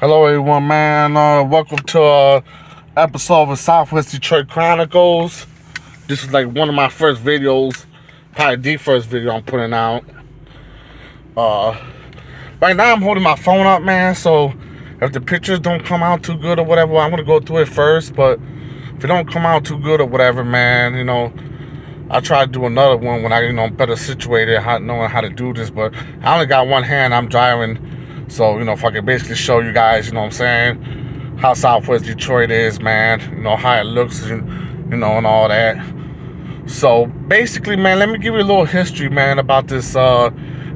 Hello, everyone, man. Welcome to episode of Southwest Detroit Chronicles. This is like one of my first videos, probably the first video I'm putting out. Right now I'm holding my phone up, man, so if the pictures don't come out too good or whatever, I'm gonna go through it first, but if it don't come out too good or whatever, man, I'll try to do another one when I, better situated, knowing how to do this, but I only got one hand, I'm driving, so, if I could basically show you guys, what I'm saying, how Southwest Detroit is, man, how it looks, and all that. So, basically, man, let me give you a little history, man, about this,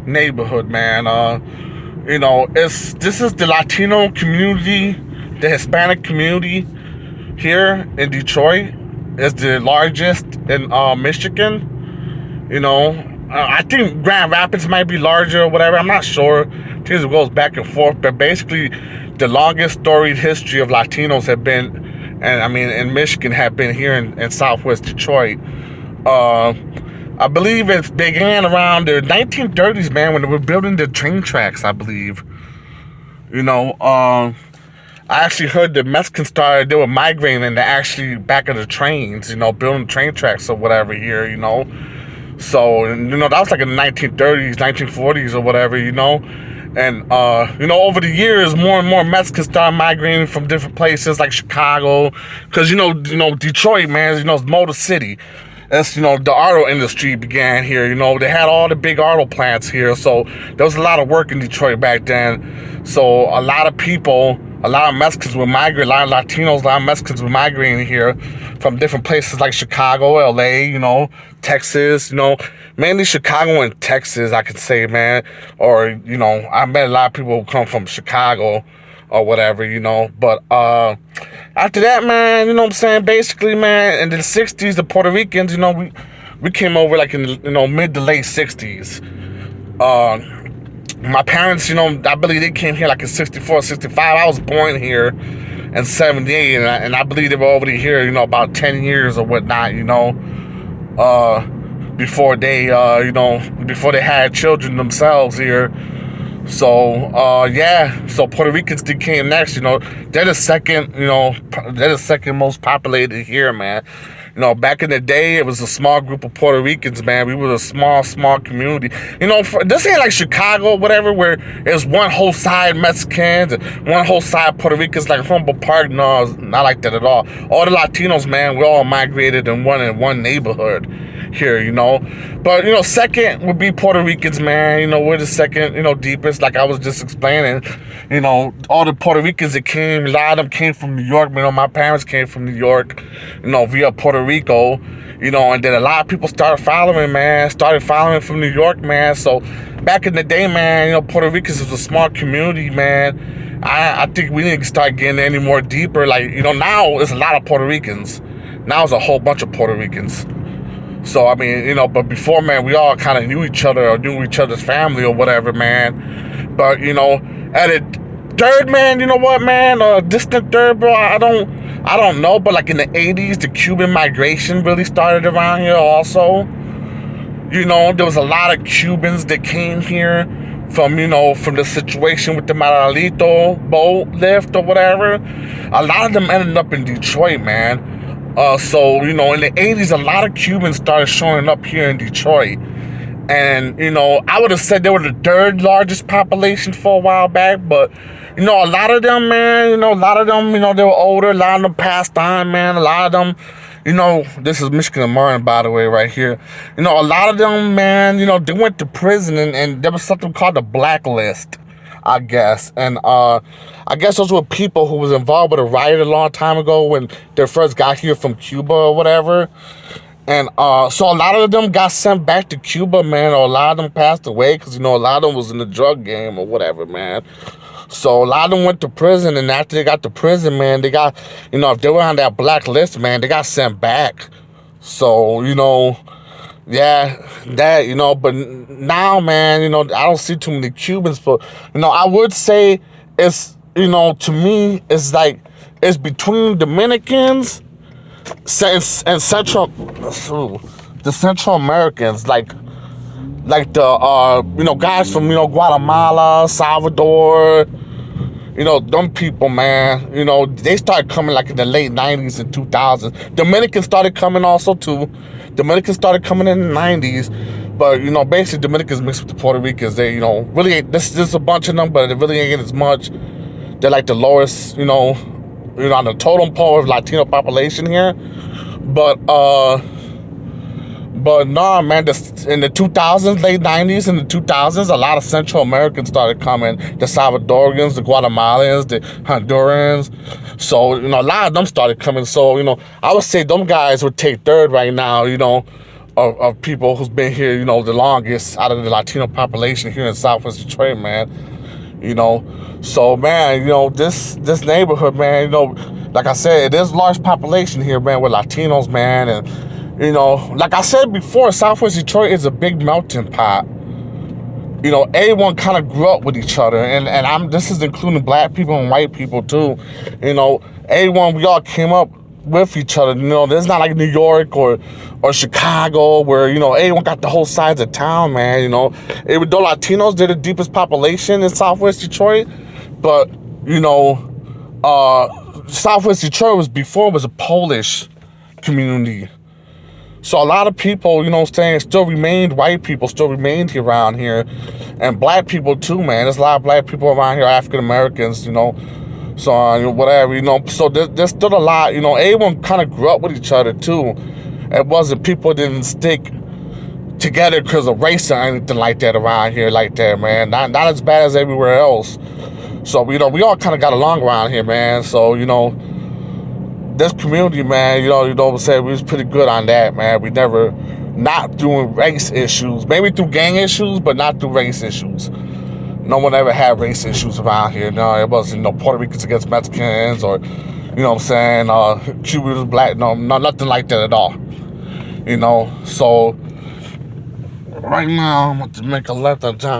neighborhood, man. This is the Latino community, the Hispanic community here in Detroit. It's the largest in Michigan. I think Grand Rapids might be larger or whatever. I'm not sure. I think it goes back and forth. But basically, the longest storied history of Latinos have been, in Michigan, have been here in Southwest Detroit. I believe it began around the 1930s, man, when they were building the train tracks, I believe. I actually heard the Mexicans started, they were migrating in the actually back of the trains, building train tracks or whatever here, So, that was like in the 1930s, 1940s or whatever, And, over the years, more and more Mexicans started migrating from different places like Chicago. Because, Detroit, man, it's Motor City. That's, the auto industry began here, They had all the big auto plants here. So, there was a lot of work in Detroit back then. So, a lot of people, a lot of Mexicans were migrating, a lot of Latinos, a lot of Mexicans were migrating here from different places like Chicago, LA, Texas, mainly Chicago and Texas, I could say, man. Or, I met a lot of people who come from Chicago or whatever, But after that, man, what I'm saying? Basically, man, in the 60s, the Puerto Ricans, we came over like in the, mid to late 60s. My parents, I believe they came here like in 64, 65. I was born here in 78, and I believe they were already here, about 10 years or whatnot, before they, before they had children themselves here. So, so Puerto Ricans came next, they're the second most populated here, man. Back in the day, it was a small group of Puerto Ricans, man. We were a small community. This ain't like Chicago, whatever, where there's one whole side Mexicans and one whole side Puerto Ricans, like Humboldt Park. No, it's not like that at all. All the Latinos, man, we all migrated in one neighborhood here, But, second would be Puerto Ricans, man. We're the second, deepest, like I was just explaining. All the Puerto Ricans that came, a lot of them came from New York. My parents came from New York, via Puerto Rico, and then a lot of people started following from New York, man. So back in the day, man, Puerto Ricans was a small community, man. I think we didn't start getting any more deeper. Like, now it's a lot of Puerto Ricans. Now it's a whole bunch of Puerto Ricans. So, but before, man, we all kind of knew each other or knew each other's family or whatever, man. But, at a third, man, you know what, man? Distant third, bro, I don't know. But, like, in the 80s, the Cuban migration really started around here also. There was a lot of Cubans that came here from the situation with the Maralito boat lift or whatever. A lot of them ended up in Detroit, man. So, in the 80s, a lot of Cubans started showing up here in Detroit. And, I would have said they were the third largest population for a while back. But, a lot of them, man, they were older. A lot of them passed on, man. A lot of them, this is Michigan and Martin, by the way, right here. A lot of them, man, they went to prison and there was something called the blacklist, I guess. And I guess those were people who was involved with a riot a long time ago when they first got here from Cuba or whatever. And so a lot of them got sent back to Cuba, man, or a lot of them passed away because, a lot of them was in the drug game or whatever, man. So a lot of them went to prison, and after they got to prison, man, they got, if they were on that blacklist, man, they got sent back. So, yeah, that, but now, man, I don't see too many Cubans, but, I would say it's, to me, it's like, it's between Dominicans and the Central Americans, like the, guys from, Guatemala, Salvador, them people, man, they started coming like in the late 90s and 2000s. Dominicans started coming also too. Dominicans started coming in the 90s. But, basically Dominicans mixed with the Puerto Ricans. They, really ain't, there's a bunch of them, but it really ain't as much. They're like the lowest, on the totem pole of Latino population here. But nah, man, in the 2000s, late 90s, in the 2000s, a lot of Central Americans started coming. The Salvadorians, the Guatemalans, the Hondurans. So, a lot of them started coming. So, I would say them guys would take third right now, of people who's been here, the longest out of the Latino population here in Southwest Detroit, man. So, man, this neighborhood, man, like I said, there's a large population here, man, with Latinos, man, and like I said before, Southwest Detroit is a big melting pot. Everyone kind of grew up with each other, and this is including black people and white people too. Everyone, we all came up with each other. There's not like New York or Chicago where everyone got the whole sides of town, man. Though Latinos, they're the deepest population in Southwest Detroit, but Southwest Detroit was a Polish community. So a lot of people, still remained, white people still remained here around here. And black people too, man. There's a lot of black people around here, African Americans, so whatever, So there's still a lot, everyone kind of grew up with each other too. It wasn't, people didn't stick together because of race or anything like that around here like that, man. Not as bad as everywhere else. So, we all kind of got along around here, man. So, this community, man, what I'm saying, we was pretty good on that, man. We never, not through race issues, maybe through gang issues, but not through race issues. No one ever had race issues around here. No, it wasn't Puerto Ricans against Mexicans or, Cubans, black, no, nothing like that at all. So right now I'm going to make a left on John